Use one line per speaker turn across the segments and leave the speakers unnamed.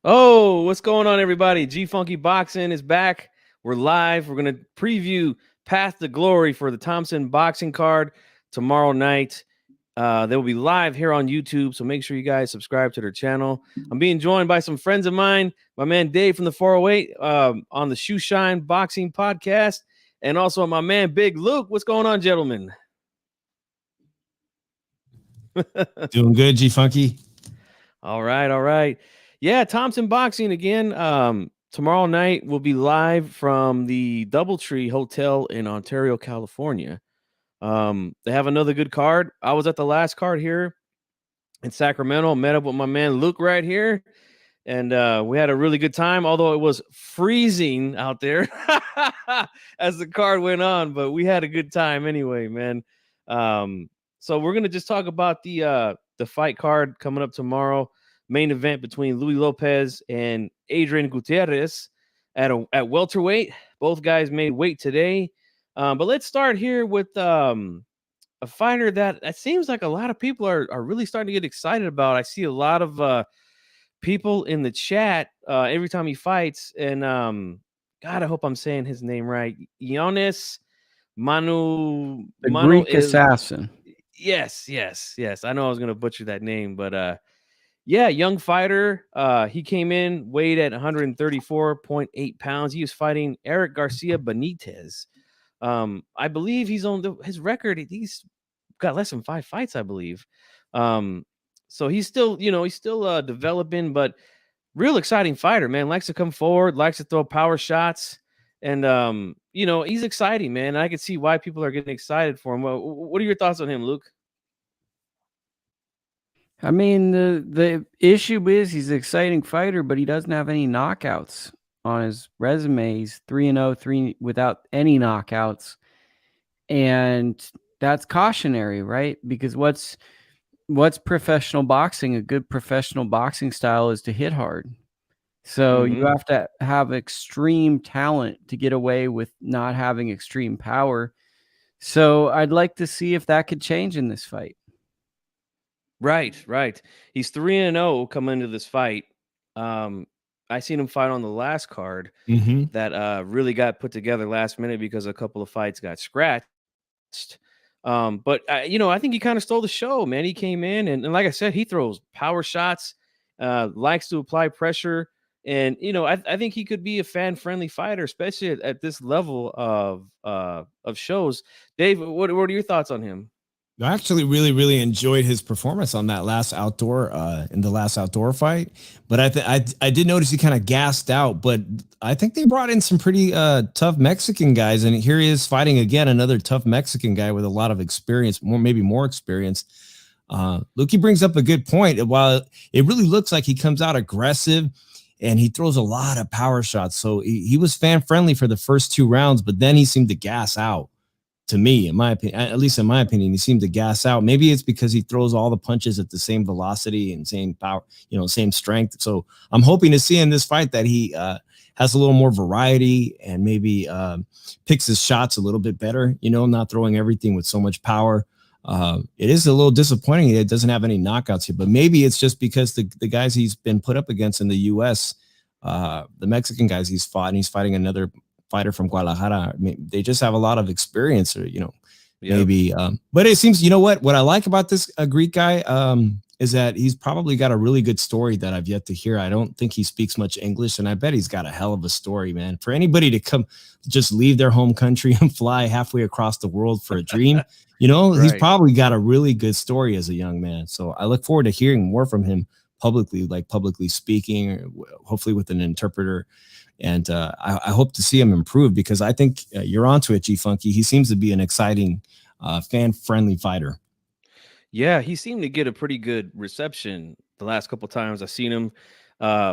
Oh, what's going on, everybody? G Funky Boxing is back. We're live. We're going to preview Path to Glory for the Thompson boxing card tomorrow night. They will be live here on YouTube, so make sure you guys subscribe to their channel. I'm being joined by some friends of mine, my man Dave from the 408 on the Shoe Shine Boxing Podcast, and also my man Big Luke. What's going on, gentlemen?
Doing good, G Funky.
All right. Yeah, Thompson Boxing again. Tomorrow night we'll be live from the Doubletree Hotel in Ontario, California. They have another good card. I was at the last card here in Sacramento. Met up with my man Luke right here, and we had a really good time. Although it was freezing out there as the card went on, but we had a good time anyway, man. So we're gonna just talk about the fight card coming up tomorrow. Main event between Louie Lopez and Adrian Gutierrez at welterweight. Both guys made weight today. But let's start here with a fighter that it seems like a lot of people are really starting to get excited about. I see a lot of people in the chat every time he fights. And God, I hope I'm saying his name right. Ioannis
The Greek assassin.
Yes. I know I was going to butcher that name, but yeah, young fighter. He came in, weighed at 134.8 pounds. He was fighting Erick Garcia Benitez. I believe he's on his record. He's got less than 5 fights, I believe. So he's still, developing, but real exciting fighter, man. Likes to come forward, likes to throw power shots, and he's exciting, man. I can see why people are getting excited for him. What are your thoughts on him, Luke?
I mean, the issue is he's an exciting fighter, but he doesn't have any knockouts on his resume. He's 3-0, 3 without any knockouts. And that's cautionary, right? Because what's professional boxing? A good professional boxing style is to hit hard. So you have to have extreme talent to get away with not having extreme power. So I'd like to see if that could change in this fight.
Right. He's 3-0 coming into this fight. I seen him fight on the last card that really got put together last minute because a couple of fights got scratched. But I think he kind of stole the show, man. He came in and like I said, he throws power shots, likes to apply pressure, and I think he could be a fan-friendly fighter, especially at this level of shows. Dave, what are your thoughts on him?
I actually really enjoyed his performance on that last outdoor in the last outdoor fight, but I did notice he kind of gassed out. But I think they brought in some pretty tough Mexican guys, and here he is fighting again another tough Mexican guy with a lot of experience, maybe more experience. Luke brings up a good point. While it really looks like he comes out aggressive and he throws a lot of power shots, so he was fan friendly for the first 2 rounds, but then he seemed to gas out. To me, in my opinion, at least in my opinion, he seemed to gas out. Maybe it's because he throws all the punches at the same velocity and same power, same strength. So I'm hoping to see in this fight that he has a little more variety and maybe picks his shots a little bit better, not throwing everything with so much power. It is a little disappointing that it doesn't have any knockouts here, but maybe it's just because the guys he's been put up against in the U.S., the Mexican guys he's fought, and he's fighting another fighter from Guadalajara. They just have a lot of experience, or maybe. But it seems, what I like about this Greek guy is that he's probably got a really good story that I've yet to hear. I don't think he speaks much English, and I bet he's got a hell of a story, man. For anybody to come, just leave their home country and fly halfway across the world for a dream, right. He's probably got a really good story as a young man. So I look forward to hearing more from him publicly, like publicly speaking, or hopefully with an interpreter. And I hope to see him improve, because I think you're onto it, G Funky. He seems to be an exciting, fan-friendly fighter.
Yeah, he seemed to get a pretty good reception the last couple of times I've seen him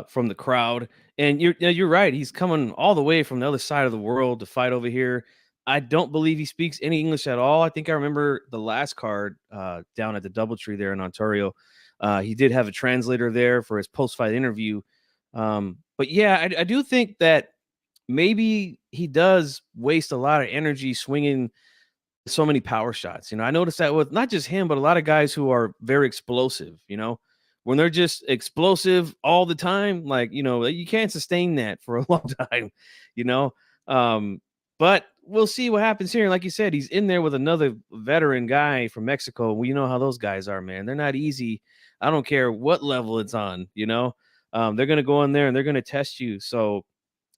from the crowd. And you're right. He's coming all the way from the other side of the world to fight over here. I don't believe he speaks any English at all. I think I remember the last card down at the Doubletree there in Ontario. He did have a translator there for his post-fight interview. But yeah, I do think that maybe he does waste a lot of energy swinging so many power shots. I noticed that with not just him, but a lot of guys who are very explosive, when they're just explosive all the time, like, you can't sustain that for a long time, you know. But we'll see what happens here. Like you said, he's in there with another veteran guy from Mexico. We know how those guys are, man. They're not easy. I don't care what level it's on, they're going to go in there and they're going to test you. So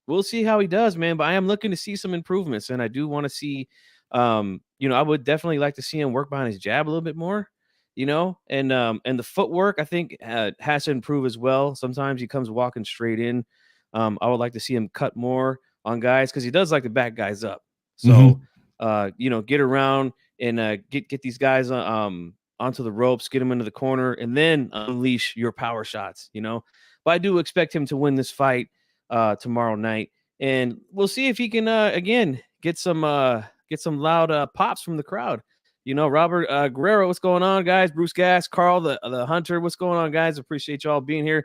we'll see how he does, man. But I am looking to see some improvements, and I do want to see, I would definitely like to see him work behind his jab a little bit more, and the footwork I think has to improve as well. Sometimes he comes walking straight in. I would like to see him cut more on guys because he does like to back guys up. So, get around and get these guys onto the ropes, get them into the corner, and then unleash your power shots. But I do expect him to win this fight tomorrow night, and we'll see if he can again get some loud pops from the crowd. Robert Guerrero, what's going on, guys? Bruce Gass, Carl, the Hunter, what's going on, guys? Appreciate y'all being here.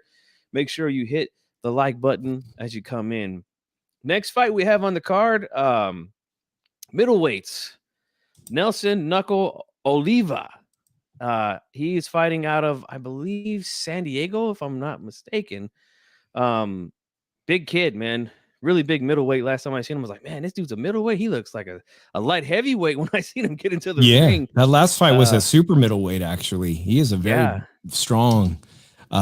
Make sure you hit the like button as you come in. Next fight we have on the card, middleweights, Nelson Knuckle Oliva. He is fighting out of, I believe, San Diego, if I'm not mistaken. Big kid, man. Really big middleweight. Last time I seen him, I was like, man, this dude's a middleweight. He looks like a light heavyweight when I seen him get into the ring.
That last fight was a super middleweight, actually. He is a very strong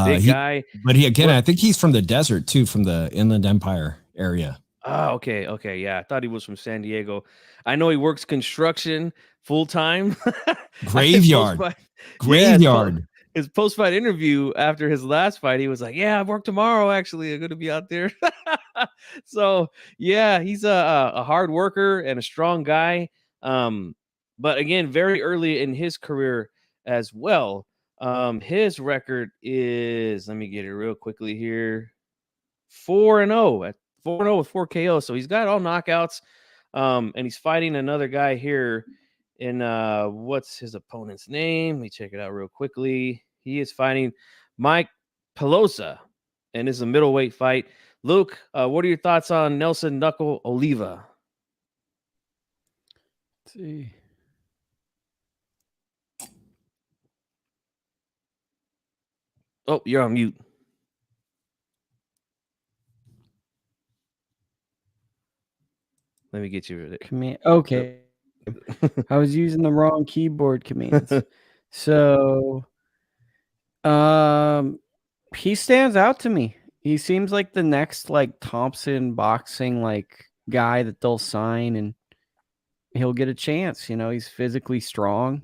big guy.
But I think he's from the desert, too, from the Inland Empire area.
Oh, okay. Yeah, I thought he was from San Diego. I know he works construction full time.
Graveyard.
His post-fight interview after his last fight, he was like, "Yeah, I work tomorrow. Actually, I'm going to be out there." So, yeah, he's a hard worker and a strong guy. But again, very early in his career as well. His record is, let me get it real quickly here, 4-0 with 4 KO. So he's got all knockouts. And he's fighting another guy here in what's his opponent's name? Let me check it out real quickly. He is fighting Mike Pelosa, and this is a middleweight fight. Luke, what are your thoughts on Nelson Knuckle Oliva?
Let's see.
Oh, you're on mute. Let me get you
command. Okay. I was using the wrong keyboard commands. So he stands out to me. He seems like the next Thompson boxing guy that they'll sign and he'll get a chance. He's physically strong.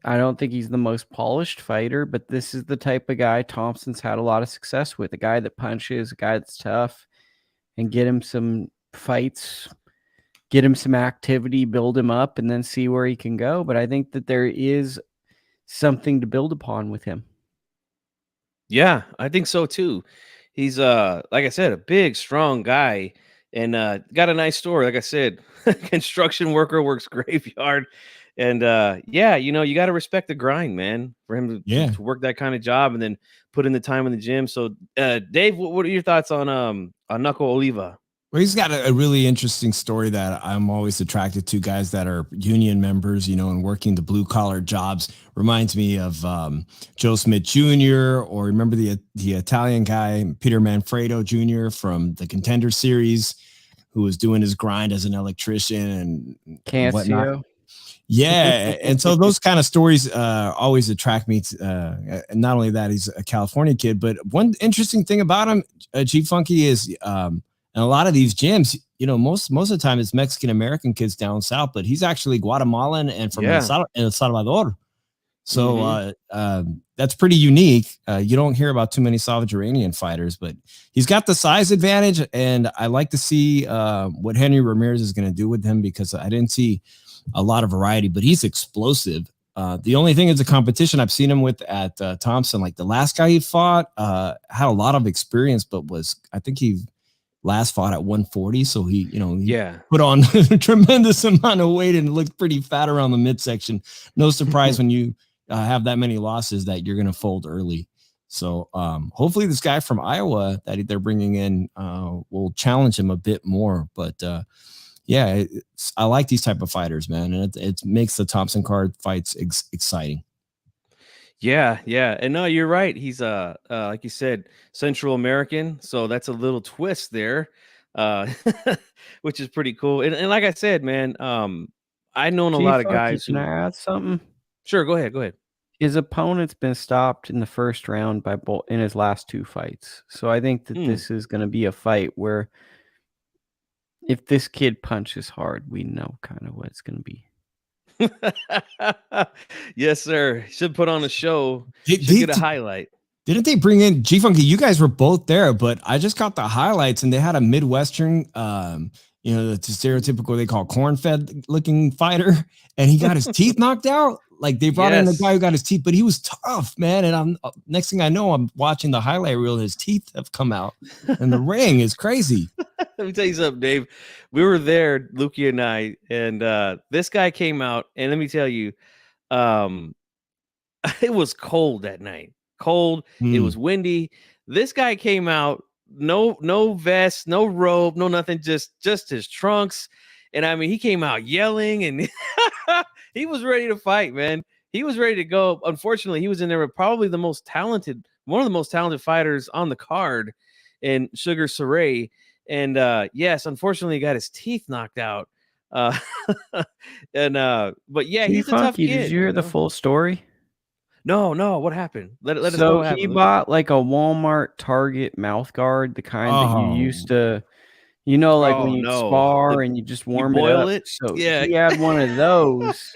I don't think he's the most polished fighter, but this is the type of guy Thompson's had a lot of success with. A guy that punches, a guy that's tough, and get him some fights, get him some activity, build him up, and then see where he can go. But I think that there is something to build upon with him.
Yeah, I think so too. He's like I said, a big, strong guy, and got a nice story. Like I said, construction worker, works graveyard. And you got to respect the grind, man, for him to work that kind of job and then put in the time in the gym. So Dave, what are your thoughts on Knuckle Oliva?
Well, he's got a really interesting story that I'm always attracted to. Guys that are union members, and working the blue collar jobs. Reminds me of Joe Smith Jr. or remember the Italian guy, Peter Manfredo Jr. from the Contender Series, who was doing his grind as an electrician and whatnot. Yeah. And so those kind of stories always attract me. And not only that, he's a California kid, but one interesting thing about him, G Funky, is and a lot of these gyms, most of the time it's Mexican-American kids down south, but he's actually Guatemalan and from El Salvador. So that's pretty unique. You don't hear about too many Salvadoranian fighters, but he's got the size advantage. And I like to see what Henry Ramirez is going to do with him because I didn't see a lot of variety, but he's explosive. The only thing is the competition I've seen him with at Thompson, like the last guy he fought, had a lot of experience, but I think he last fought at 140. So he put on a tremendous amount of weight and looked pretty fat around the midsection. No surprise when you have that many losses that you're going to fold early. So hopefully this guy from Iowa that they're bringing in will challenge him a bit more. But I like these type of fighters, man. And it makes the Thompson card fights exciting.
Yeah, yeah. And no, you're right. He's like you said, Central American, so that's a little twist there. Uh which is pretty cool. And like I said, man, I've known a lot of
G-Funky,
guys
can
who
I add something?
Sure, go ahead, go ahead.
His opponent's been stopped in the first round by both in his last 2 fights. So I think that
Mm.
this is gonna be a fight where if this kid punches hard, we know kind of what it's gonna be.
Yes, sir. Should put on a show.
Did,
Should get a
did,
highlight.
didn't they bring in G-Funky? You guys were both there, but I just got the highlights, and they had a Midwestern, the stereotypical they call corn-fed looking fighter, and he got his teeth knocked out. Like they brought in the guy who got his teeth, but he was tough, man. And I'm next thing I know, I'm watching the highlight reel, and his teeth have come out, and the ring is crazy.
Let me tell you something, Dave. We were there, Lukey and I, and this guy came out, and let me tell you, it was cold that night. Cold. It was windy. This guy came out, no vest, no robe, no nothing, just his trunks. And I mean, he came out yelling, and he was ready to fight, man. He was ready to go. Unfortunately, he was in there with probably one of the most talented fighters on the card, in Sugar Saray. And yes, unfortunately, he got his teeth knocked out. Uh, but yeah, he's a tough
G-Funky,
kid.
did you hear the full story?
No, what happened? Let us know
So
what
he
happened.
bought like a Walmart Target mouth guard, the kind that you used to, like when
Oh,
you
no.
spar and you just warm it
boil
up.
it?
So
Yeah.
he had one of those,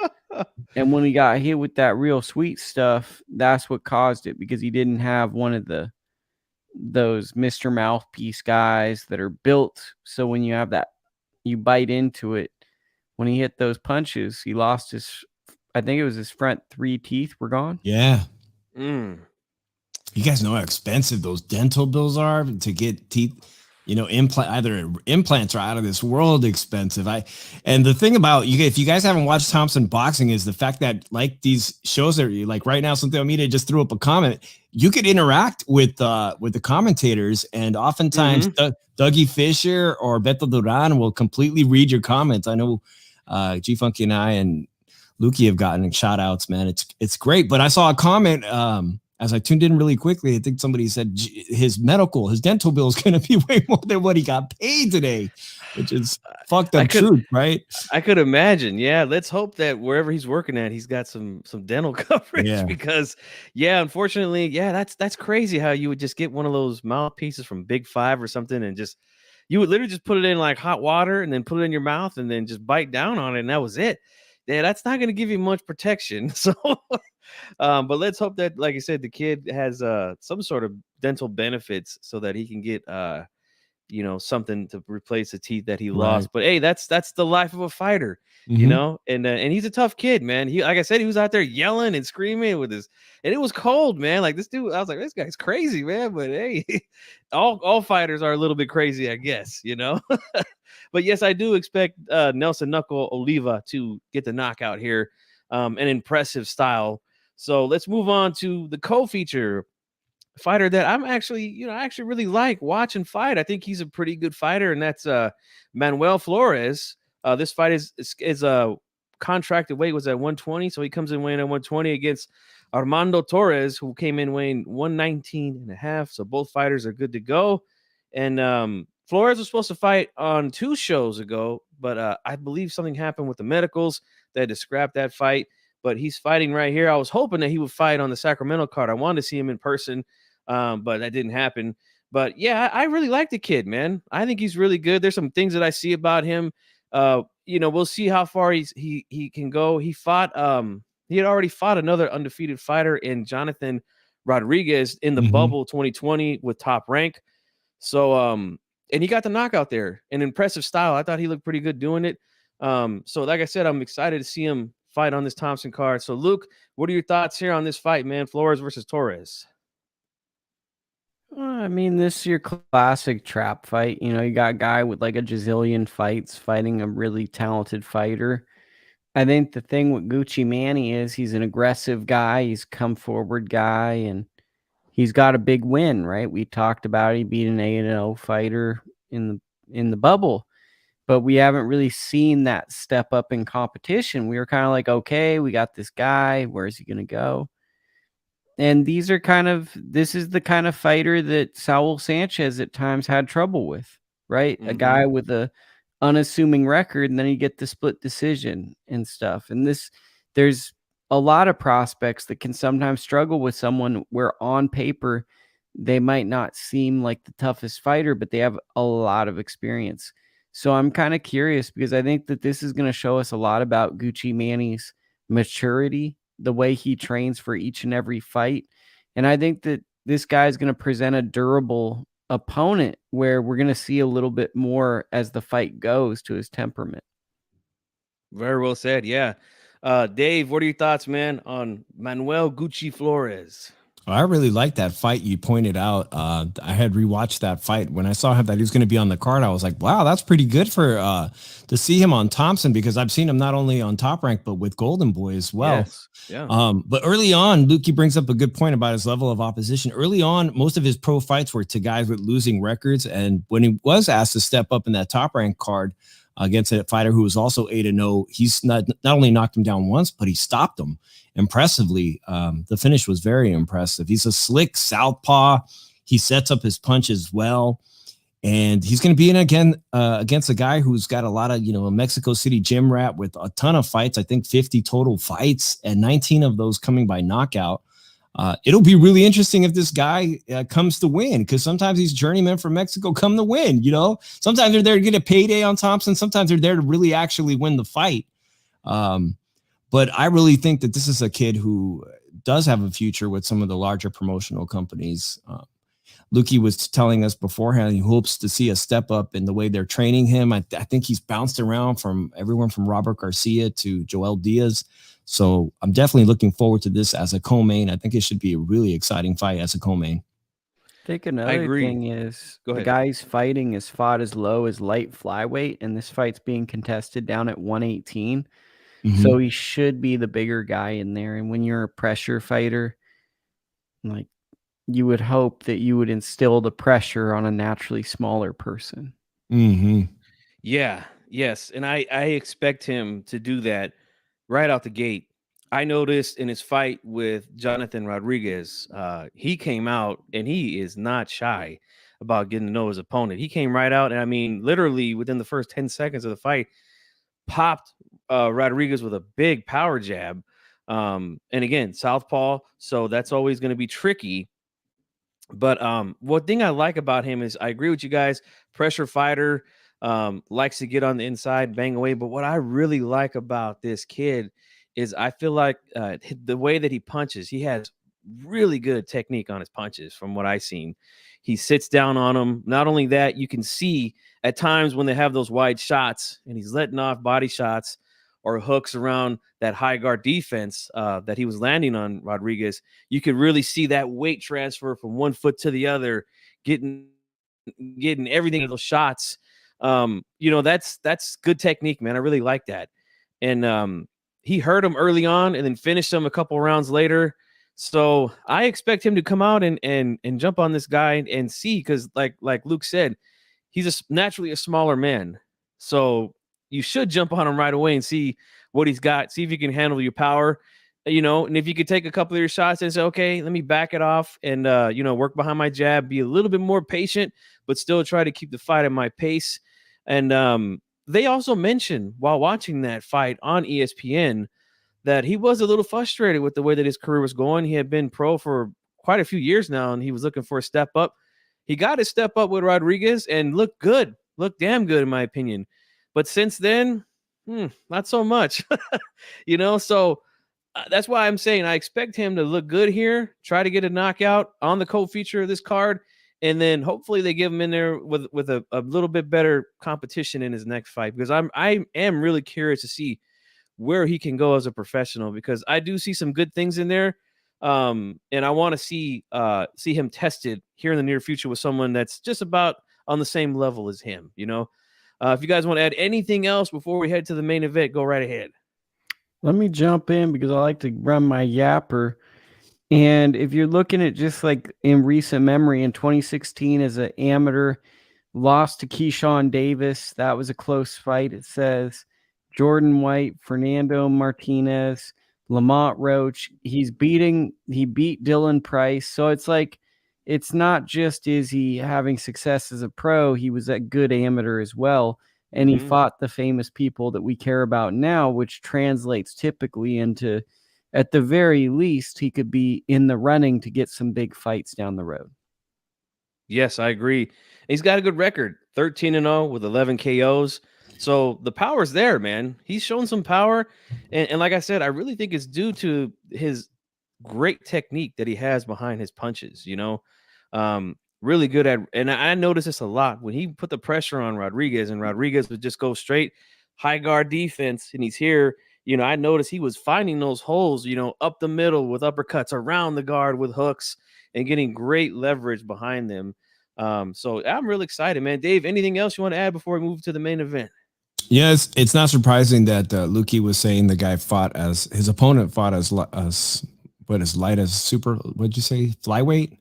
and when he got hit with that real sweet stuff, that's what caused it, because he didn't have one of those Mr. Mouthpiece guys that are built so when you have that, you bite into it. When he hit those punches, he lost I think it was his front 3 teeth were gone.
Yeah.
Mm.
You guys know how expensive those dental bills are to get teeth, either implants are out of this world expensive. And the thing about if you guys haven't watched Thompson boxing, is the fact that like these shows that like right now, Santiago Media just threw up a comment. You could interact with the commentators, and oftentimes Dougie Fisher or Beto Duran will completely read your comments. I know G-Funky and I and Lukey have gotten shout outs, man. It's great. But I saw a comment as I tuned in really quickly. I think somebody said his dental bill is going to be way more than what he got paid today, which is fucked up truth, right?
I could imagine. Yeah, let's hope that wherever he's working at, he's got some dental coverage, because unfortunately, that's crazy how you would just get one of those mouthpieces from Big Five or something, and you would literally just put it in like hot water and then put it in your mouth and then just bite down on it, and that was it. Yeah, that's not going to give you much protection. So, but let's hope that, like I said, the kid has some sort of dental benefits so that he can get something to replace the teeth that he lost. But hey, that's the life of a fighter, and he's a tough kid, man. He, like I said, he was out there yelling and screaming and it was cold, man. Like this dude, I was like, this guy's crazy, man. But hey, all fighters are a little bit crazy, I guess, But yes, I do expect Nelson Knuckle Oliva to get the knockout here, an impressive style. So let's move on to the co-feature fighter that I'm actually, I actually really like watching fight. I think he's a pretty good fighter, and that's Manuel Flores. This fight is contracted weight was at 120, so he comes in weighing at 120 against Armando Torres, who came in weighing 119 and a half. So both fighters are good to go. And Flores was supposed to fight on 2 shows ago, but I believe something happened with the medicals that had to scrap that fight. But he's fighting right here. I was hoping that he would fight on the Sacramento card. I wanted to see him in person, but that didn't happen. But yeah, I really like the kid, man. I think he's really good. There's some things that I see about him. We'll see how far he can go. He had already fought another undefeated fighter in Jonathan Rodriguez in the bubble 2020 with Top Rank. So and he got the knockout there, an impressive style. I thought he looked pretty good doing it. So like I said, I'm excited to see him fight on this Thompson card. So Luke, what are your thoughts here on this fight, man? Flores versus Torres.
I mean, this is your classic trap fight. You got a guy with like a gazillion fights fighting a really talented fighter. I think the thing with Gucci Manny is he's an aggressive guy. He's come forward guy, and he's got a big win, right? We talked about it. He beat an 8-0 fighter in the bubble, but we haven't really seen that step up in competition. We were kind of like, okay, we got this guy. Where's he going to go? And this is the kind of fighter that Saul Sanchez at times had trouble with, right? A guy with a unassuming record, and then you get the split decision and stuff. And there's a lot of prospects that can sometimes struggle with someone where on paper they might not seem like the toughest fighter, but they have a lot of experience. So I'm kind of curious because I think that this is going to show us a lot about Gucci Manny's maturity, the way he trains for each and every fight. And I think that this guy is going to present a durable opponent where we're going to see a little bit more as the fight goes to his temperament.
Very well said. Yeah. Dave, what are your thoughts, man, on Manuel Gucci Flores?
I really like that fight you pointed out. I had rewatched that fight. When I saw that he was going to be on the card, I was like, wow, that's pretty good for to see him on Thompson, because I've seen him not only on Top Rank, but with Golden Boy as well.
Yes. Yeah.
But early on, Lukey brings up a good point about his level of opposition. Early on, most of his pro fights were to guys with losing records. And when he was asked to step up in that Top Rank card against a fighter who was also 8-0, he's not only knocked him down once, but he stopped him impressively. The finish was very impressive. He's a slick southpaw. He sets up his punches well. And he's going to be in again against a guy who's got a lot of, a Mexico City gym rat with a ton of fights. I think 50 total fights, and 19 of those coming by knockout. It'll be really interesting if this guy comes to win, because sometimes these journeymen from Mexico come to win. Sometimes they're there to get a payday on Thompson. Sometimes they're there to really actually win the fight. But I really think that this is a kid who does have a future with some of the larger promotional companies. Lukey was telling us beforehand he hopes to see a step up in the way they're training him. I think he's bounced around from everyone from Robert Garcia to Joel Diaz. So I'm definitely looking forward to this as a co-main. I think it should be a really exciting fight as a co-main.
I think another thing is the guy he's fighting is fought as low as light flyweight, and this fight's being contested down at 118. Mm-hmm. So he should be the bigger guy in there. And when you're a pressure fighter, like, you would hope that you would instill the pressure on a naturally smaller person.
Mm-hmm.
Yeah. Yes. And I expect him to do that right out the gate. I noticed in his fight with Jonathan Rodriguez, he came out and he is not shy about getting to know his opponent. He came right out, and I mean, literally within the first 10 seconds of the fight, popped Rodriguez with a big power jab. And again, southpaw, so that's always going to be tricky. But one thing I like about him is, I agree with you guys, pressure fighter, likes to get on the inside, bang away. But what I really like about this kid is I feel like the way that he punches, he has really good technique on his punches from what I've seen. He sits down on them. Not only that, you can see at times when they have those wide shots and he's letting off body shots or hooks around that high guard defense that he was landing on Rodriguez, you could really see that weight transfer from one foot to the other, getting everything in those shots. That's good technique, man. I really like that. And he hurt him early on and then finished him a couple rounds later. So I expect him to come out and jump on this guy and see, because like Luke said, he's naturally a smaller man. So you should jump on him right away and see what he's got, see if you can handle your power, and if you could take a couple of your shots and say, okay, let me back it off and, work behind my jab, be a little bit more patient, but still try to keep the fight at my pace. And they also mentioned while watching that fight on ESPN that he was a little frustrated with the way that his career was going. He had been pro for quite a few years now, and he was looking for a step up. He got his step up with Rodriguez and looked damn good in my opinion. But since then, not so much, so that's why I'm saying I expect him to look good here, try to get a knockout on the co-feature of this card, and then hopefully they give him in there with a little bit better competition in his next fight, because I am really curious to see where he can go as a professional, because I do see some good things in there. And I want to see him tested here in the near future with someone that's just about on the same level as him, If you guys want to add anything else before we head to the main event, go right ahead.
Let me jump in because I like to run my yapper. And if you're looking at just like in recent memory, in 2016 as an amateur, lost to Keyshawn Davis. That was a close fight. It says Jordan White, Fernando Martinez, Lamont Roach. He beat Dylan Price. So it's like, it's not just is he having success as a pro, he was a good amateur as well. And he fought the famous people that we care about now, which translates typically into, at the very least, he could be in the running to get some big fights down the road.
Yes, I agree. He's got a good record, 13-0 with 11 KOs. So the power's there, man. He's shown some power. And like I said, I really think it's due to his great technique that he has behind his punches, really good at, and I noticed this a lot when he put the pressure on Rodriguez, and Rodriguez would just go straight high guard defense, and he's here. I noticed he was finding those holes, up the middle with uppercuts, around the guard with hooks, and getting great leverage behind them. So I'm really excited, man. Dave, anything else you want to add before we move to the main event?
Yes, it's not surprising that Louie was saying the guy his opponent fought as light as super. What'd you say, flyweight?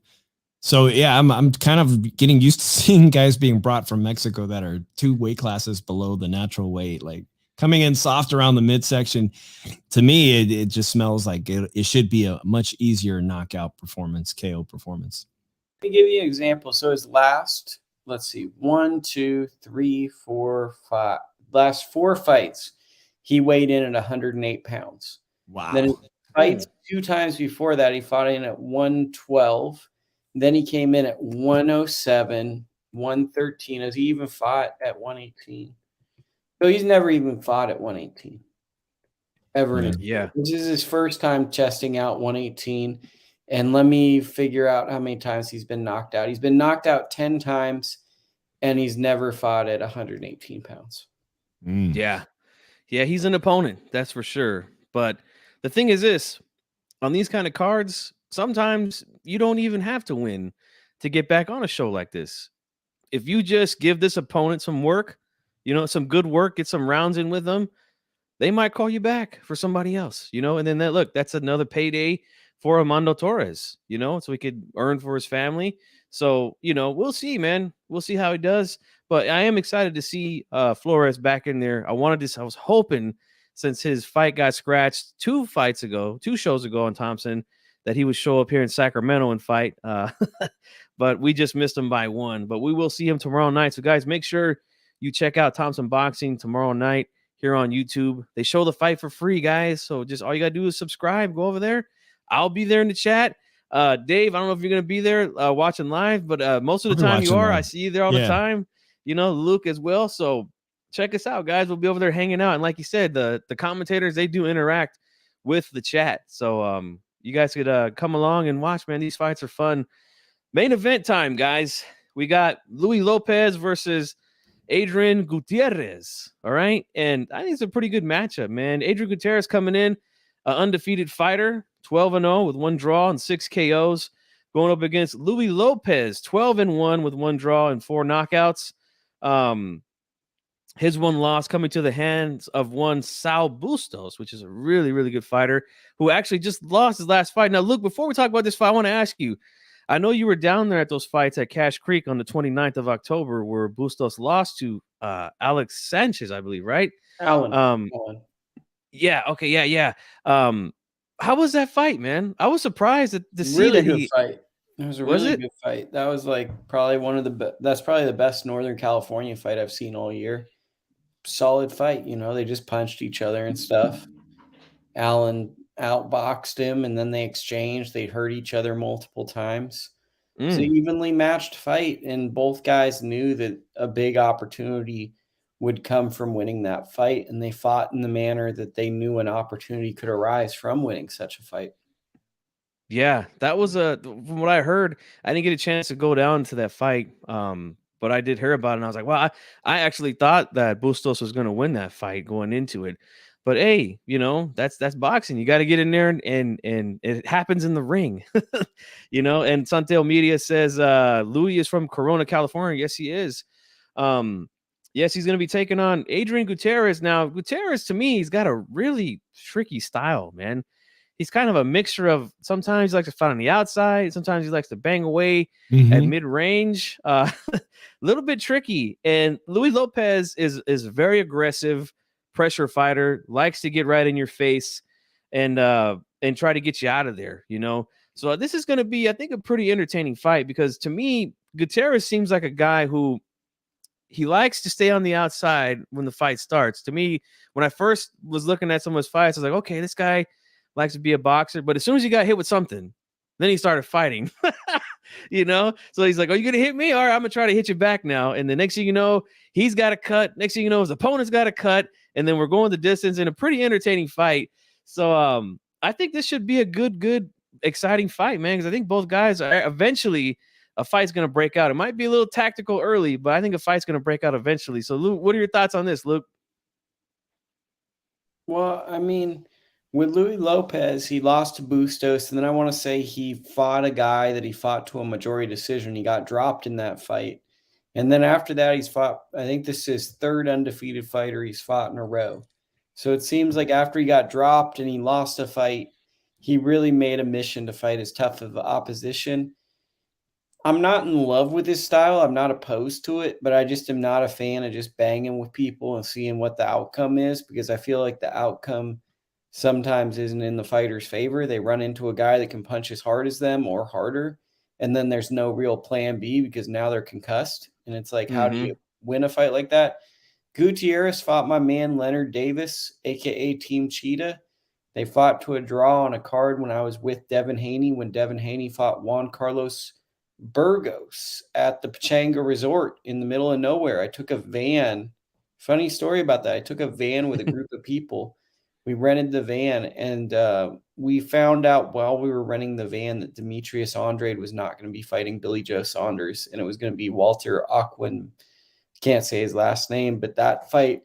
So yeah, I'm kind of getting used to seeing guys being brought from Mexico that are 2 weight classes below the natural weight, like coming in soft around the midsection. To me, it just smells like it should be a much easier knockout performance, KO performance.
Let me give you an example. So his last, let's see, 1, 2, 3, 4, 5, last 4 fights, he weighed in at 108 pounds.
Wow.
Then his fights 2 times before that, he fought in at 112. Then he came in at 107, 113, as he even fought at 118. So he's never even fought at 118 ever.
Yeah.
This is his first time testing out 118. And let me figure out how many times he's been knocked out. He's been knocked out 10 times, and he's never fought at 118 pounds.
Yeah. Yeah, he's an opponent, that's for sure. But the thing is this, on these kind of cards, sometimes you don't even have to win to get back on a show like this. If you just give this opponent some work, some good work, get some rounds in with them, they might call you back for somebody else, and then that's another payday for Armando Torres, so he could earn for his family. So, we'll see, man. We'll see how he does. But I am excited to see Flores back in there. I was hoping, since his fight got scratched 2 shows ago on Thompson, that he would show up here in Sacramento and fight. But we just missed him by 1. But we will see him tomorrow night. So, guys, make sure you check out Thompson Boxing tomorrow night here on YouTube. They show the fight for free, guys. So just all you got to do is subscribe. Go over there. I'll be there in the chat. Dave, I don't know if you're going to be there watching live, but most of the time you are. I see you there all the time. Luke as well. So check us out, guys. We'll be over there hanging out. And like you said, the commentators, they do interact with the chat. So you guys could come along and watch, man. These fights are fun. Main event time, guys. We got Louie Lopez versus Adrian Gutierrez. All right. And I think it's a pretty good matchup, man. Adrian Gutierrez coming in, an undefeated fighter, 12-0 with 1 draw and 6 KOs, going up against Louie Lopez, 12-1 with 1 draw and 4 knockouts. His 1 loss coming to the hands of one Sal Bustos, which is a really, really good fighter who actually just lost his last fight. Now, Luke, before we talk about this fight, I want to ask you, I know you were down there at those fights at Cache Creek on the 29th of October where Bustos lost to Alex Sanchez, I believe, right?
Alan.
Yeah. Okay. Yeah. How was that fight, man? I was surprised to see
really
that
good fight. It was a really good fight. That was like probably that's probably the best Northern California fight I've seen all year. Solid fight. They just punched each other and stuff. Alan outboxed him, and then they exchanged. They hurt each other multiple times. It's an evenly matched fight, and both guys knew that a big opportunity would come from winning that fight, and they fought in the manner that they knew an opportunity could arise from winning such a fight.
Yeah, that was from what I heard, I didn't get a chance to go down to that fight, but I did hear about it, and I was like, well, I actually thought that Bustos was going to win that fight going into it. But hey, that's boxing. You got to get in there and it happens in the ring, and Santel Media says Louie is from Corona, California. Yes, he is. Yes, he's going to be taking on Adrian Gutierrez. Now, Gutierrez, to me, he's got a really tricky style, man. He's kind of a mixture of, sometimes he likes to fight on the outside. Sometimes he likes to bang away at mid-range. A little bit tricky. And Louie Lopez is very aggressive, pressure fighter, likes to get right in your face. and try to get you out of there, you know. So this is going to be, I think, a pretty entertaining fight, because to me, Gutierrez seems like a guy who he likes to stay on the outside when the fight starts. To me, when I first was looking at some of his fights, I was like, okay, this guy likes to be a boxer. But as soon as he got hit with something, then he started fighting, you know? So he's like, are you going to hit me? All right, I'm going to try to hit you back now. And the next thing you know, he's got a cut. Next thing you know, his opponent's got a cut. And then we're going the distance in a pretty entertaining fight. So I think this should be a good, exciting fight, man, because I think both guys are eventually – a fight's going to break out. It might be a little tactical early, but I think a fight's going to break out eventually. So, Luke, what are your thoughts on this, Luke?
Well, I mean, with Louie Lopez, he lost to Bustos, and then I want to say he fought a guy that he fought to a majority decision. He got dropped in that fight. And then after that, he's fought, I think this is his third undefeated fighter he's fought in a row. So it seems like after he got dropped and he lost a fight, he really made a mission to fight as tough of opposition. I'm not in love with his style. I'm not opposed to it, but I just am not a fan of just banging with people and seeing what the outcome is, because I feel like the outcome sometimes isn't in the fighter's favor. They run into a guy that can punch as hard as them or harder, and then there's no real plan B because now they're concussed. And it's like, how do you win a fight like that? Gutierrez fought my man Leonard Davis, a.k.a. Team Cheetah. They fought to a draw on a card when I was with Devin Haney, when Devin Haney fought Juan Carlos Burgos at the Pachanga Resort in the middle of nowhere. I took a van. Funny story about that. I took a van with a group of people. We rented the van, and we found out while we were renting the van that Demetrius Andrade was not going to be fighting Billy Joe Saunders, and it was going to be Walter Aquin. Can't say his last name, but that fight,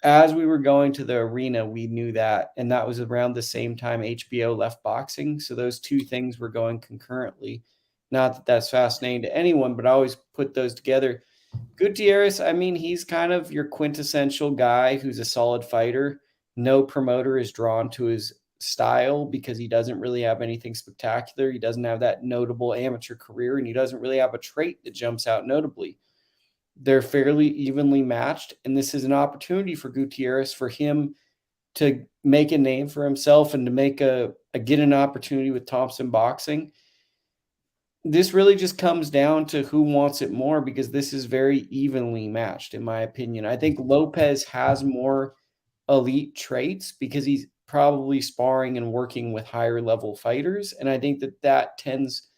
as we were going to the arena, we knew that, and that was around the same time HBO left boxing. So those two things were going concurrently. Not that that's fascinating to anyone, but I always put those together. Gutierrez, I mean, he's kind of your quintessential guy who's a solid fighter. No promoter is drawn to his style because he doesn't really have anything spectacular. He doesn't have that notable amateur career, and he doesn't really have a trait that jumps out notably. They're fairly evenly matched, and this is an opportunity for Gutierrez, for him to make a name for himself and to make get an opportunity with Thompson Boxing. This really just comes down to who wants it more, because this is very evenly matched, in my opinion. I think Lopez has more elite traits because he's probably sparring and working with higher level fighters. And I think that tends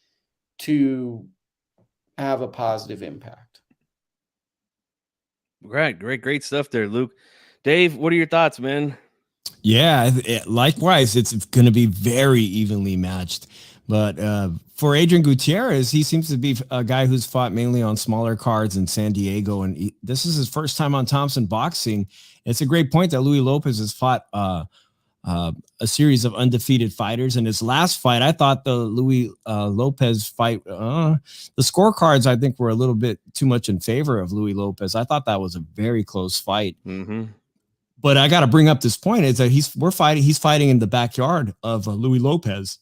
to have a positive impact.
Great stuff there, Luke. Dave, what are your thoughts, man?
Yeah, likewise, it's going to be very evenly matched. But for Adrian Gutierrez, he seems to be a guy who's fought mainly on smaller cards in San Diego, and this is his first time on Thompson Boxing. It's a great point that Louie Lopez has fought a series of undefeated fighters. In his last fight, I thought the Louie Lopez fight, the scorecards I think were a little bit too much in favor of Louie Lopez. I thought that was a very close fight. But I got to bring up this point is that he's fighting in the backyard of Louie Lopez.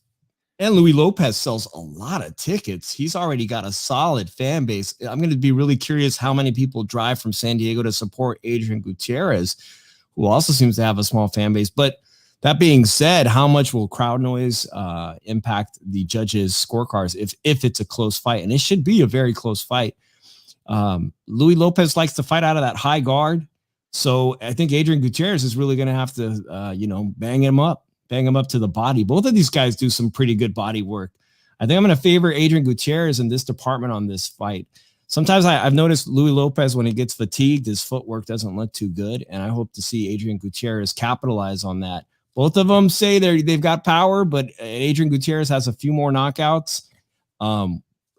And Louie Lopez sells a lot of tickets. He's already got a solid fan base. I'm going to be really curious how many people drive from San Diego to support Adrian Gutierrez, who also seems to have a small fan base. But that being said, how much will crowd noise impact the judges' scorecards if it's a close fight? And it should be a very close fight. Louie Lopez likes to fight out of that high guard. So I think Adrian Gutierrez is really going to have to, bang him up to the body. Both of these guys do some pretty good body work. I think I'm going to favor Adrian Gutierrez in this department on this fight. Sometimes I've noticed Louie Lopez, when he gets fatigued, his footwork doesn't look too good. And I hope to see Adrian Gutierrez capitalize on that. Both of them say they've got power, but Adrian Gutierrez has a few more knockouts.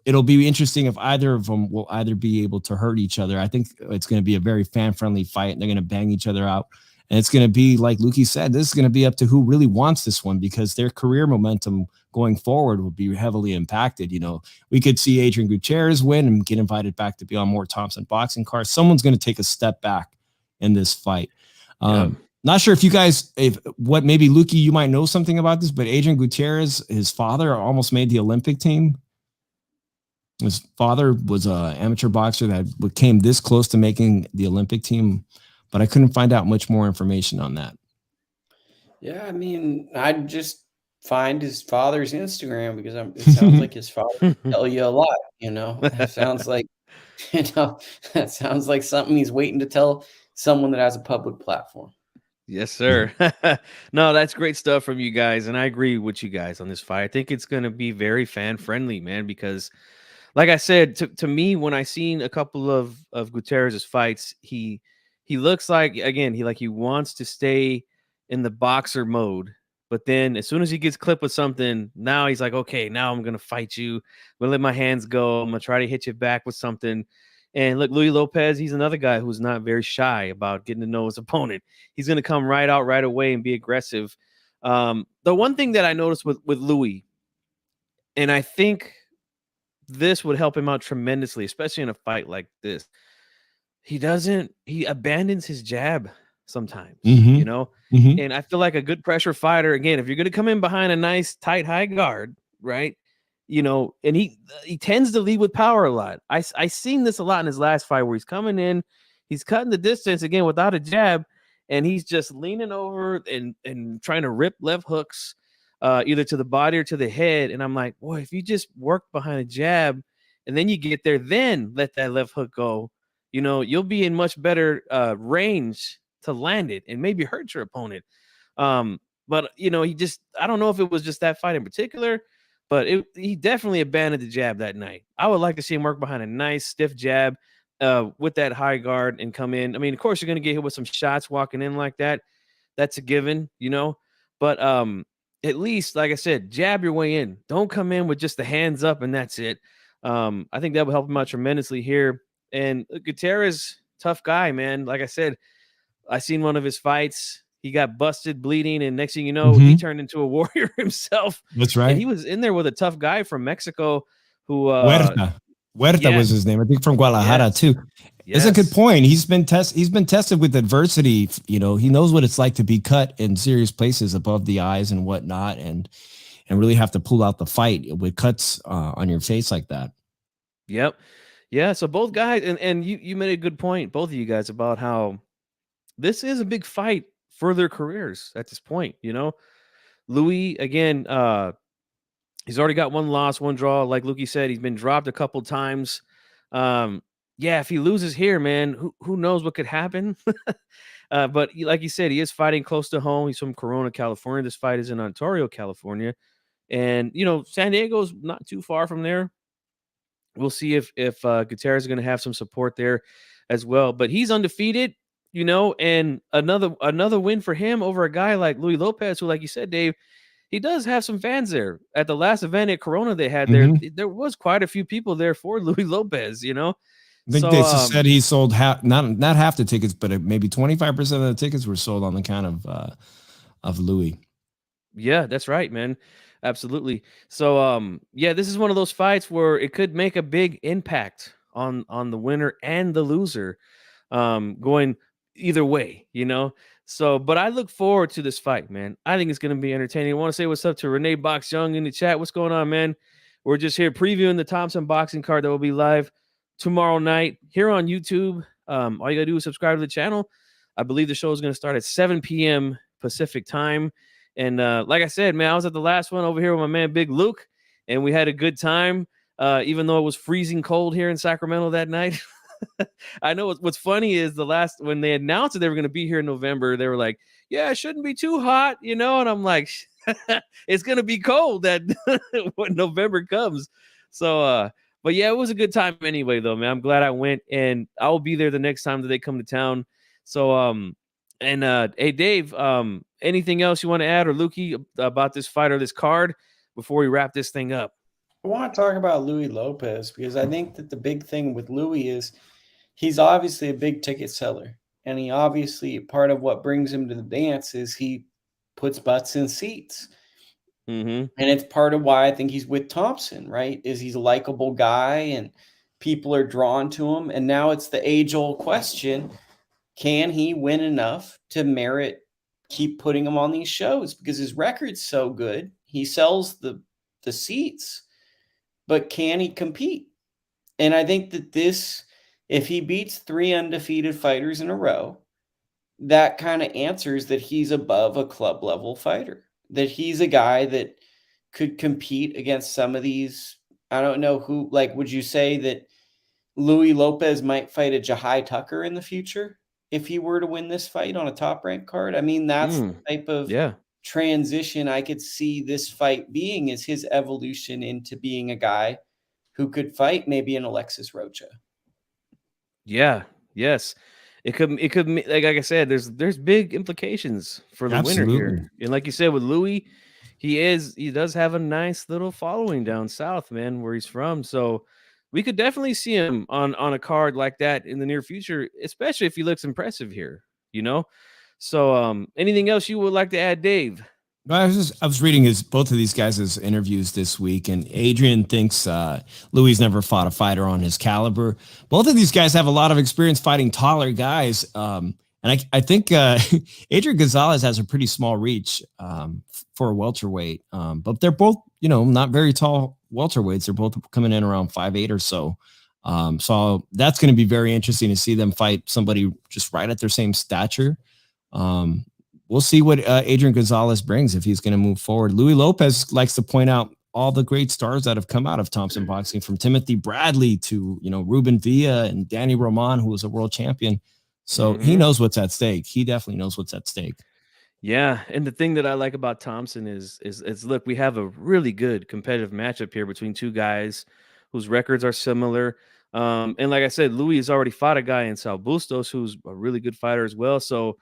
It'll be interesting if either of them will either be able to hurt each other. I think it's going to be a very fan-friendly fight, and they're going to bang each other out. And it's going to be, like Lukey said, this is going to be up to who really wants this one, because their career momentum going forward will be heavily impacted. We could see Adrian Gutierrez win and get invited back to be on more Thompson Boxing cards. Someone's going to take a step back in this fight. Not sure if you guys, maybe Lukey, you might know something about this, but Adrian Gutierrez, his father almost made the Olympic team. His father was an amateur boxer that came this close to making the Olympic team, but I couldn't find out much more information on that.
Yeah, I mean, I'd just find his father's Instagram because it sounds like his father would tell you a lot, you know? It sounds like, you know, that sounds like something he's waiting to tell someone that has a public platform.
Yes, sir. No, that's great stuff from you guys, and I agree with you guys on this fight. I think it's going to be very fan friendly, man, because like I said, to me, when I seen a couple of Gutierrez's fights, he looks like, again, he wants to stay in the boxer mode, but then as soon as he gets clipped with something, now he's like, okay, now I'm gonna fight you. I'm gonna let my hands go. I'm gonna try to hit you back with something. And look, Louie Lopez, he's another guy who's not very shy about getting to know his opponent. He's gonna come right out right away and be aggressive. The one thing that I noticed with Louie, and I think this would help him out tremendously, especially in a fight like this. He abandons his jab sometimes, you know? And I feel like a good pressure fighter, again, if you're going to come in behind a nice tight high guard, right? You know, and he tends to lead with power a lot. I seen this a lot in his last fight where he's coming in, he's cutting the distance again without a jab, and he's just leaning over and trying to rip left hooks either to the body or to the head. And I'm like, boy, if you just work behind a jab and then you get there, then let that left hook go, you know, you'll be in much better range to land it and maybe hurt your opponent. But you know, I don't know if it was just that fight in particular, but he definitely abandoned the jab that night. I would like to see him work behind a nice stiff jab with that high guard and come in. I mean, of course, you're going to get hit with some shots walking in like that. That's a given, you know. But at least, like I said, jab your way in. Don't come in with just the hands up and that's it. I think that would help him out tremendously here. And Gutierrez, tough guy, man. Like I said, I seen one of his fights. He got busted, bleeding, and next thing you know, he turned into a warrior himself.
That's right.
And he was in there with a tough guy from Mexico who
Huerta was his name. I think from Guadalajara too.
Yes.
That's a good point. He's been tested with adversity. You know, he knows what it's like to be cut in serious places above the eyes and whatnot, and really have to pull out the fight with cuts on your face like that.
Yep. Yeah. So both guys, and you made a good point, both of you guys, about how this is a big fight for their careers at this point. You know, Louie, again, he's already got one loss, one draw. Like Lukey said, he's been dropped a couple times. Yeah, if he loses here, man, who knows what could happen? But like you said, he is fighting close to home. He's from Corona, California. This fight is in Ontario, California. And, you know, San Diego's not too far from there. We'll see if Gutierrez is going to have some support there as well. But he's undefeated, you know, and another win for him over a guy like Louie Lopez, who, like you said, Dave, he does have some fans there. At the last event at Corona they had there, there was quite a few people there for Louie Lopez, you know.
I think they said he sold not half the tickets, but maybe 25% of the tickets were sold on the count of Louie.
Yeah, that's right, man. Absolutely. So yeah, this is one of those fights where it could make a big impact on the winner and the loser, going either way, you know. So, but I look forward to this fight, man. I think it's going to be entertaining. I want to say what's up to Renee Box Young in the chat. What's going on, man? We're just here previewing the Thompson boxing card that will be live tomorrow night here on YouTube. All you got to do is subscribe to the channel. I believe the show is going to start at 7 p.m. Pacific time. And like I said, man, I was at the last one over here with my man Big Luke, and we had a good time, even though it was freezing cold here in Sacramento that night. I know what's funny is when they announced that they were going to be here in November, they were like, yeah, it shouldn't be too hot, you know? And I'm like, it's going to be cold that when November comes. So, but yeah, it was a good time anyway, though, man. I'm glad I went, and I'll be there the next time that they come to town. So, hey, Dave, anything else you want to add, or Lukey, about this fight or this card before we wrap this thing up?
I want to talk about Louie Lopez because I think that the big thing with Louie is he's obviously a big ticket seller. And he obviously, part of what brings him to the dance is he puts butts in seats. And it's part of why I think he's with Thompson, right? Is he's a likable guy and people are drawn to him. And now it's the age-old question, can he win enough to merit keep putting him on these shows? Because his record's so good. He sells the seats. But can he compete? And I think that if he beats 3 undefeated fighters in a row, that kind of answers that he's above a club level fighter, that he's a guy that could compete against some of these. I don't know who, like, would you say that Louie Lopez might fight a Jahai Tucker in the future if he were to win this fight on a top ranked card? I mean, that's the type of
Yeah.
transition I could see this fight being, is his evolution into being a guy who could fight maybe an Alexis Rocha.
Yeah. Yes. It could like I said, there's big implications for the winner
Absolutely.
here. And like you said with Louie, he does have a nice little following down south, man, where he's from. So we could definitely see him on a card like that in the near future, especially if he looks impressive here, you know? So anything else you would like to add, Dave?
I was reading both of these guys' interviews this week, and Adrian thinks Louie's never fought a fighter on his caliber. Both of these guys have a lot of experience fighting taller guys, and I think Adrian Gonzalez has a pretty small reach for a welterweight, but they're both not very tall welterweights. They're both coming in around 5'8" or so. So that's going to be very interesting to see them fight somebody just right at their same stature. We'll see what Adrian Gonzalez brings if he's going to move forward. Louie Lopez likes to point out all the great stars that have come out of Thompson Boxing, from Timothy Bradley to Ruben Villa and Danny Roman, who was a world champion. So he knows what's at stake. He definitely knows what's at stake.
Yeah, and the thing that I like about Thompson is look, we have a really good competitive matchup here between two guys whose records are similar. And like I said, Louie has already fought a guy in Sal Bustos who's a really good fighter as well. So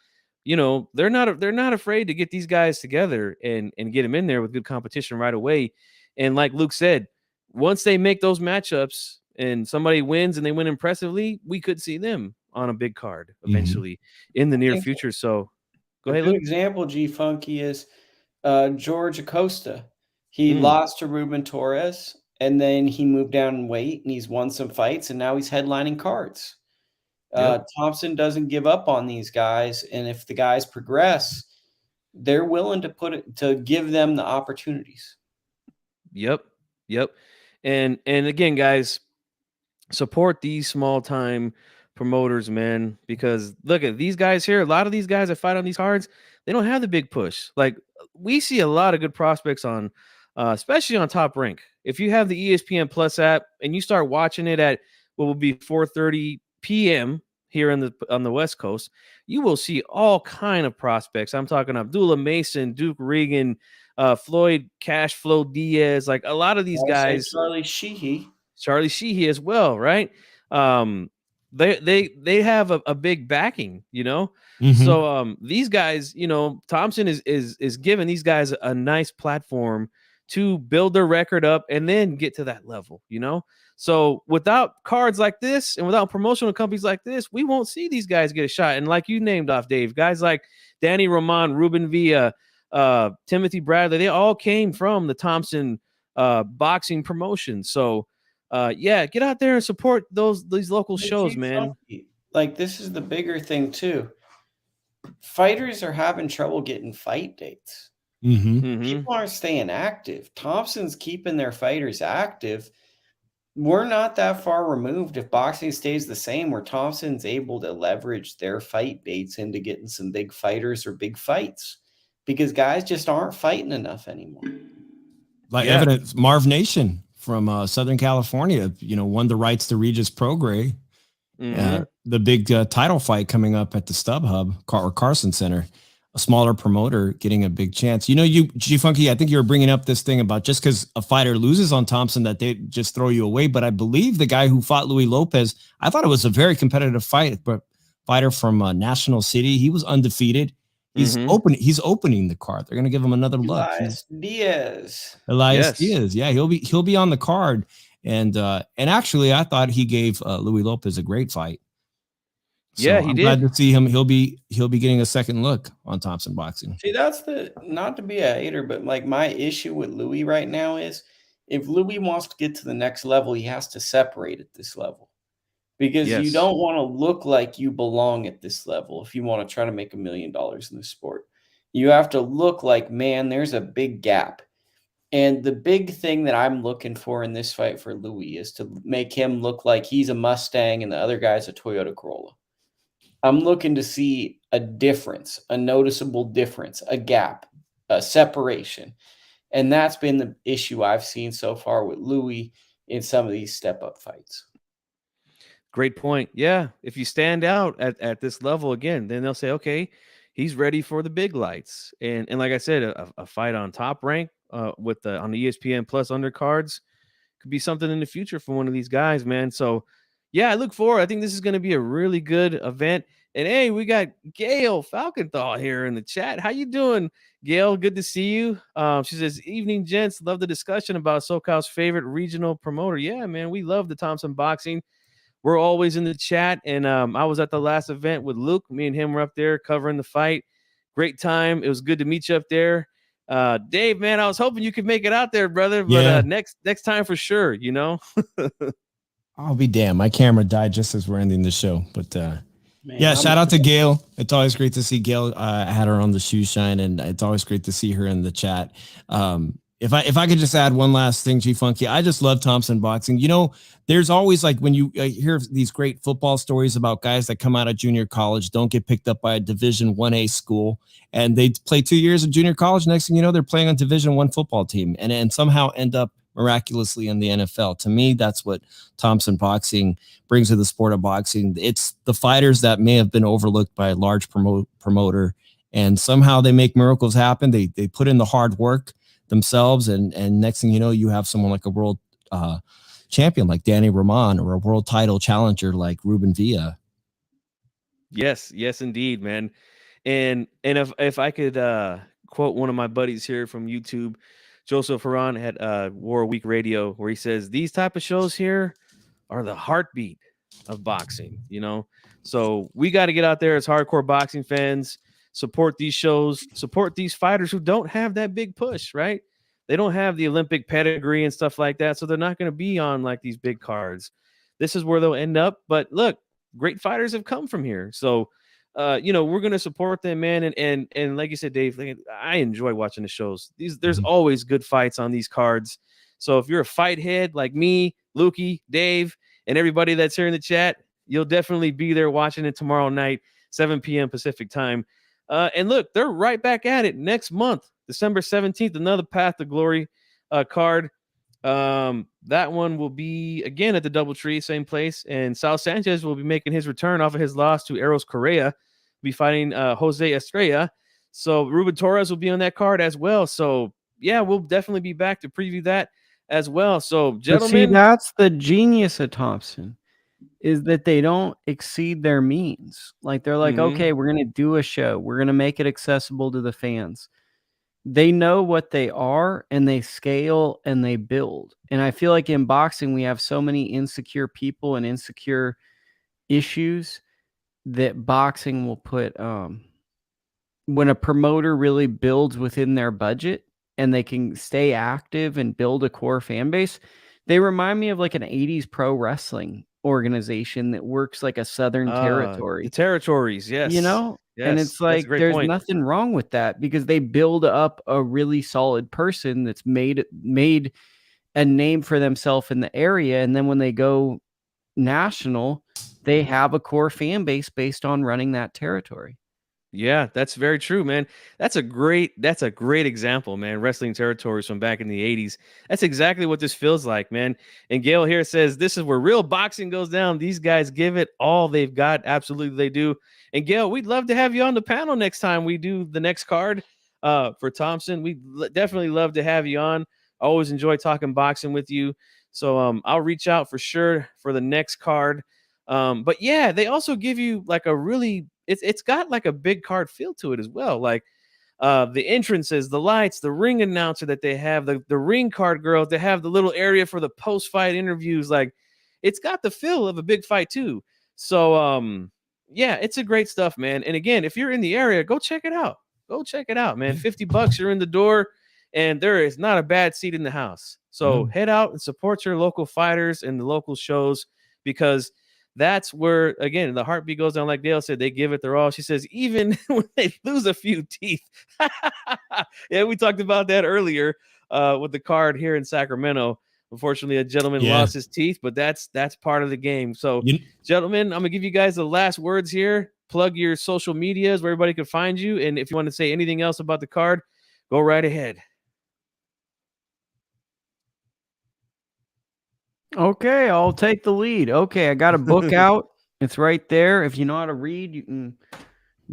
they're not afraid to get these guys together and get them in there with good competition right away. And like Luke said, once they make those matchups and somebody wins and they win impressively, we could see them on a big card eventually in the near future. So go ahead,
A good
Luke.
example, G Funky, is George Acosta. He lost to Ruben Torres, and then he moved down in weight, and he's won some fights, and now he's headlining cards. Thompson doesn't give up on these guys, and if the guys progress, they're willing to give them the opportunities.
Yep. And again, guys, support these small time promoters, man, because look at these guys here. A lot of these guys that fight on these cards, they don't have the big push. Like, we see a lot of good prospects on especially on Top Rank. If you have the ESPN Plus app and you start watching it at what will be 4:30 p.m. here on the West Coast, you will see all kind of prospects. I'm talking Abdullah Mason, Duke Regan, Floyd Cashflow Diaz, like a lot of these guys.
Charlie Sheehy
as well, right? They have a big backing, So these guys, Thompson is giving these guys a nice platform to build their record up and then get to that level, So without cards like this and without promotional companies like this, we won't see these guys get a shot. And like you named off, Dave, guys like Danny Roman, Ruben Villa, Timothy Bradley, they all came from the Thompson boxing promotion. So get out there and support these local shows, man.
Like, this is the bigger thing too. Fighters are having trouble getting fight dates. People aren't staying active. Thompson's keeping their fighters active. We're not that far removed if boxing stays the same, where Thompson's able to leverage their fight dates into getting some big fighters or big fights, because guys just aren't fighting enough anymore.
Like evidence, Marv Nation from Southern California, won the rights to Regis Prograis. The big title fight coming up at the StubHub or Carson Center. A smaller promoter getting a big chance. G Funky, I think you were bringing up this thing about just because a fighter loses on Thompson that they just throw you away. But I believe the guy who fought Louie Lopez, I thought it was a very competitive fight. But fighter from National City, he was undefeated. He's opening the card. They're going to give him another look.
Elias
Diaz. Yeah, he'll be on the card. And actually, I thought he gave Louie Lopez a great fight. So
yeah, he
I'm
did.
glad to see him. He'll be getting a second look on Thompson Boxing.
See, that's not to be a hater, but like, my issue with Louie right now is, if Louie wants to get to the next level, he has to separate at this level, because you don't want to look like you belong at this level. If you want to try to make $1 million in this sport, you have to look like, man, there's a big gap. And the big thing that I'm looking for in this fight for Louie is to make him look like he's a Mustang and the other guy's a Toyota Corolla. I'm looking to see a difference, a noticeable difference, a gap, a separation. And that's been the issue I've seen so far with Louie in some of these step-up fights.
Great point. Yeah. If you stand out at this level again, then they'll say, okay, he's ready for the big lights. And like I said, a fight on Top Rank with the on the ESPN Plus undercards could be something in the future for one of these guys, man. So yeah, I look forward. I think this is going to be a really good event. And hey, we got Gail Falkenthal here in the chat. How you doing, Gail? Good to see you. She says, "Evening, gents. Love the discussion about SoCal's favorite regional promoter." Yeah, man, we love the Thompson Boxing. We're always in the chat, and I was at the last event with Luke. Me and him were up there covering the fight. Great time. It was good to meet you up there. Dave, man, I was hoping you could make it out there, brother. But next time for sure, you know.
I'll be damned. My camera died just as we're ending the show. But
Man,
yeah, shout out to Gail. It's always great to see Gail. I had her on the Shoe Shine, and it's always great to see her in the chat. If I could just add one last thing, G Funky, I just love Thompson Boxing. You know, there's always like when you hear these great football stories about guys that come out of junior college, don't get picked up by a Division 1A school, and they play 2 years of junior college. Next thing you know, they're playing on Division 1 football team and somehow end up miraculously in the NFL. To me, that's what Thompson Boxing brings to the sport of boxing. It's the fighters that may have been overlooked by a large promoter, and somehow they make miracles happen. They put in the hard work themselves, and next thing you know, you have someone like a world champion like Danny Roman, or a world title challenger like Ruben Villa.
Yes, indeed, man. And if I could quote one of my buddies here from YouTube, Joseph Haran at War Week Radio, where he says, these type of shows here are the heartbeat of boxing, you know? So we got to get out there as hardcore boxing fans, support these shows, support these fighters who don't have that big push, right? They don't have the Olympic pedigree and stuff like that, so they're not going to be on like these big cards. This is where they'll end up. But look, great fighters have come from here. So you know, we're gonna support them, man. And like you said, Dave, like, I enjoy watching the shows. There's always good fights on these cards. So if you're a fight head like me, Lukey, Dave, and everybody that's here in the chat, you'll definitely be there watching it tomorrow night, 7 p.m. Pacific time. And look, they're right back at it next month, December 17th, another Path to Glory card. That one will be again at the DoubleTree, same place, and Sal Sanchez will be making his return off of his loss to Eros Correa, be fighting Jose Estrella. So Ruben Torres will be on that card as well. So yeah, we'll definitely be back to preview that as well. So gentlemen,
but see, that's the genius of Thompson, is that they don't exceed their means. Like they're like, okay, we're gonna do a show, we're gonna make it accessible to the fans. They know what they are, and they scale and they build. And I feel like in boxing, we have so many insecure people and insecure issues that boxing will put, when a promoter really builds within their budget and they can stay active and build a core fan base, they remind me of like an 80s pro wrestling organization that works like a Southern territory.
The territories, yes.
You know?
Yes,
and it's like there's nothing wrong with that, because they build up a really solid person that's made a name for themselves in the area. And then when they go national, they have a core fan base based on running that territory.
Yeah, that's very true, man. That's a great example, man. Wrestling territories from back in the 80s. That's exactly what this feels like, man. And Gail here says, this is where real boxing goes down. These guys give it all they've got. Absolutely, they do. And Gail, we'd love to have you on the panel next time we do the next card for Thompson. We'd definitely love to have you on. I always enjoy talking boxing with you. So I'll reach out for sure for the next card. But yeah, they also give you like a really, it's got like a big card feel to it as well. Like the entrances, the lights, the ring announcer that they have, the ring card girls, they have the little area for the post-fight interviews. Like it's got the feel of a big fight too. So yeah, it's a great stuff, man. And again, if you're in the area, go check it out. Go check it out, man. $50, you're in the door, and there is not a bad seat in the house. So head out and support your local fighters and the local shows, because that's where, again, the heartbeat goes down. Like Dale said, they give it their all. She says, even when they lose a few teeth. Yeah, we talked about that earlier with the card here in Sacramento. Unfortunately, a gentleman
Yeah.
lost his teeth, but that's part of the game. So,
You-
gentlemen, I'm gonna give you guys the last words here. Plug your social medias where everybody can find you, and if you want to say anything else about the card, go right ahead.
Okay, I'll take the lead. Okay, I got a book out. It's right there. If you know how to read, you can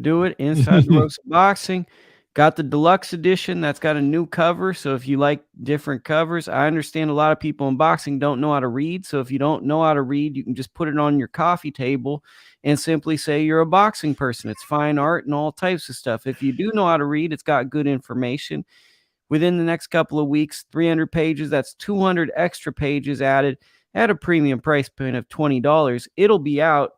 do it. Inside the Ropes of Boxing. Got the deluxe edition that's got a new cover. So if you like different covers, I understand a lot of people in boxing don't know how to read. So if you don't know how to read, you can just put it on your coffee table and simply say you're a boxing person. It's fine art and all types of stuff. If you do know how to read, it's got good information. Within the next couple of weeks, 300 pages, that's 200 extra pages added at a premium price point of $20. It'll be out.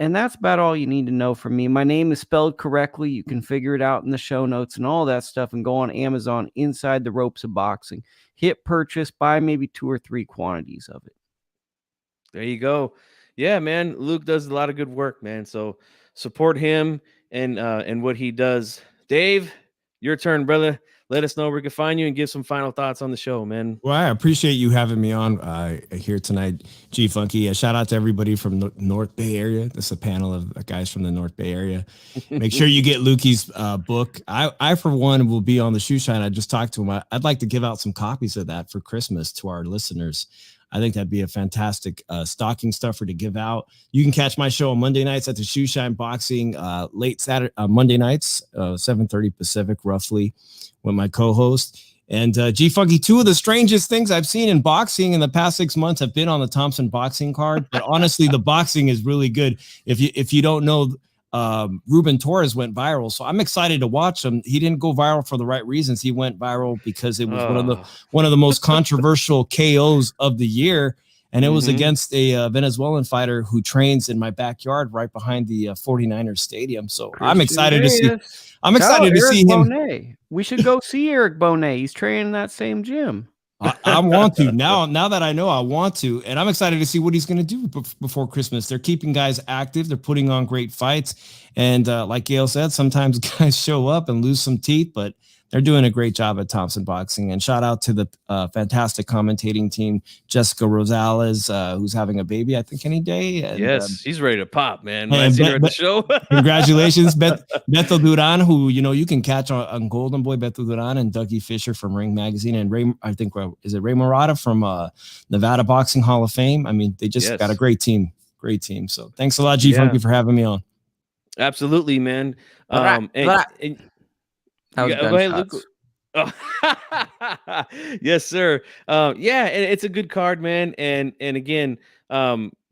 And that's about all you need to know from me. My name is spelled correctly. You can figure it out in the show notes and all that stuff, and go on Amazon, Inside the Ropes of Boxing. Hit purchase, buy maybe 2 or 3 quantities of it.
There you go. Yeah, man. Luke does a lot of good work, man. So support him and what he does. Dave, your turn, brother. Let us know where we can find you and give some final thoughts on the show, man.
Well, I appreciate you having me on here tonight, G Funky. Shout out to everybody from the North Bay area. This is a panel of guys from the North Bay area. Make sure you get Lukey's book. I, for one, will be on the shoe shine. I just talked to him. I'd like to give out some copies of that for Christmas to our listeners. I think that'd be a fantastic stocking stuffer to give out. You can catch my show on Monday nights at the Shoe Shine Boxing, late Saturday, Monday nights, 7:30 Pacific, roughly, with my co-host. And G Funky, 2 of the strangest things I've seen in boxing in the past 6 months have been on the Thompson boxing card. But honestly, the boxing is really good. If you don't know, Ruben Torres went viral, so I'm excited to watch him. He didn't go viral for the right reasons. He went viral because it was one of the most controversial KOs of the year, and it was against a Venezuelan fighter who trains in my backyard right behind the 49ers stadium. So I'm excited to see. I'm excited to see him.
Bonet. We should go see Erick Bonet. He's training in that same gym.
I want to now that I know, I want to, and I'm excited to see what he's going to do before Christmas. They're keeping guys active. They're putting on great fights. And like Gail said, sometimes guys show up and lose some teeth, but they're doing a great job at Thompson Boxing. And shout out to the fantastic commentating team, Jessica Rosales, who's having a baby, I think, any day. And,
yes, she's ready to pop, man. When I see her at the show.
Congratulations, Beto Duran, who you can catch on Golden Boy, Beto Duran, and Dougie Fisher from Ring Magazine, and Ray, I think, is it Ray Murata from Nevada Boxing Hall of Fame? I mean, they just got a great team. Great team. So thanks a lot, G Funky, for having me on.
Absolutely, man.
Go ahead, Luke.
Oh. Yes, sir. Yeah, and it's a good card, man. And again,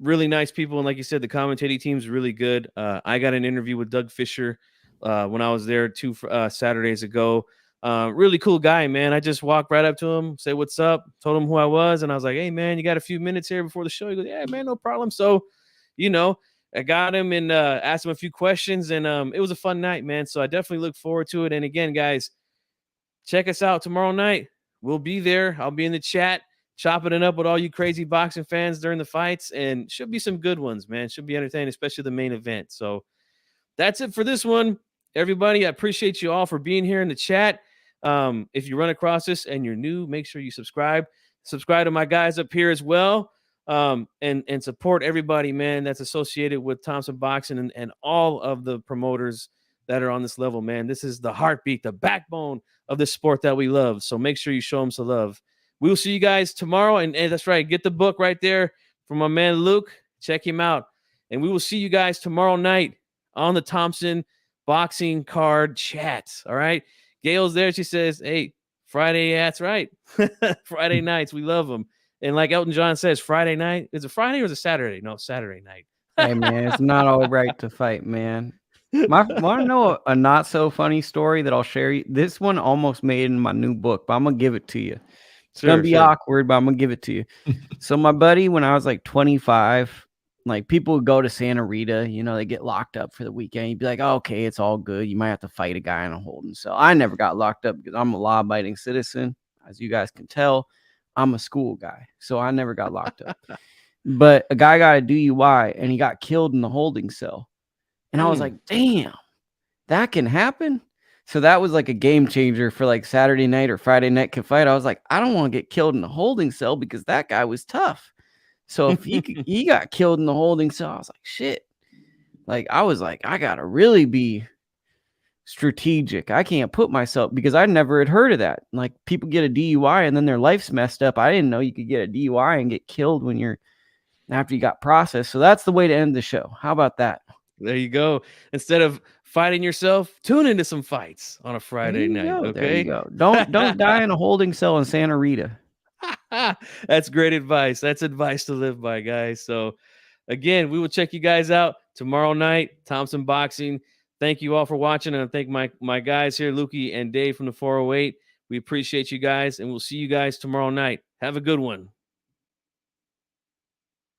really nice people. And like you said, the commentating team's really good. I got an interview with Doug Fisher when I was there 2 Saturdays ago. Really cool guy, man. I just walked right up to him, say what's up, told him who I was, and I was like, hey, man, you got a few minutes here before the show? He goes, yeah, man, no problem. So, I got him and asked him a few questions, and it was a fun night, man. So I definitely look forward to it. And again, guys, check us out tomorrow night. We'll be there. I'll be in the chat, chopping it up with all you crazy boxing fans during the fights, and should be some good ones, man. Should be entertaining, especially the main event. So that's it for this one, everybody. I appreciate you all for being here in the chat. If you run across this and you're new, make sure you subscribe to my guys up here as well. And support everybody, man, that's associated with Thompson Boxing and all of the promoters that are on this level, man. This is the heartbeat, the backbone of this sport that we love. So make sure you show them some love. We'll see you guys tomorrow. And that's right. Get the book right there from my man, Luke. Check him out. And we will see you guys tomorrow night on the Thompson Boxing Card Chat. All right. Gail's there. She says, hey, Friday. That's right. Friday nights. We love them. And like Elton John says, Friday night. Is it Friday or is it Saturday? No, Saturday night.
Hey, man, it's not all right to fight, man. Want to know a not so funny story that I'll share? This one almost made in my new book, but I'm going to give it to you. It's going to be awkward, but I'm going to give it to you. So my buddy, when I was like 25, like people would go to Santa Rita, they get locked up for the weekend. You'd be like, oh, okay, it's all good. You might have to fight a guy in a holding cell. I never got locked up because I'm a law-abiding citizen. As you guys can tell, I'm a school guy, so I never got locked up. But a guy got a DUI, and he got killed in the holding cell. And I was like, damn, that can happen? So that was like a game changer for like Saturday night or Friday night fight. I was like, I don't want to get killed in the holding cell because that guy was tough. So if he got killed in the holding cell, I was like, shit. Like, I was like, I got to really be strategic. I can't put myself, because I never had heard of that. Like, people get a DUI and then their life's messed up. I didn't know you could get a DUI and get killed after you got processed. So that's the way to end the show. How about that?
There you go. Instead of fighting yourself, tune into some fights on a Friday night. Okay.
There you go. Don't die in a holding cell in Santa Rita.
That's great advice. That's advice to live by, guys. So again, we will check you guys out tomorrow night, Thompson Boxing. Thank you all for watching, and I thank my guys here, Lukey and Dave from the 408. We appreciate you guys, and we'll see you guys tomorrow night. Have a good one.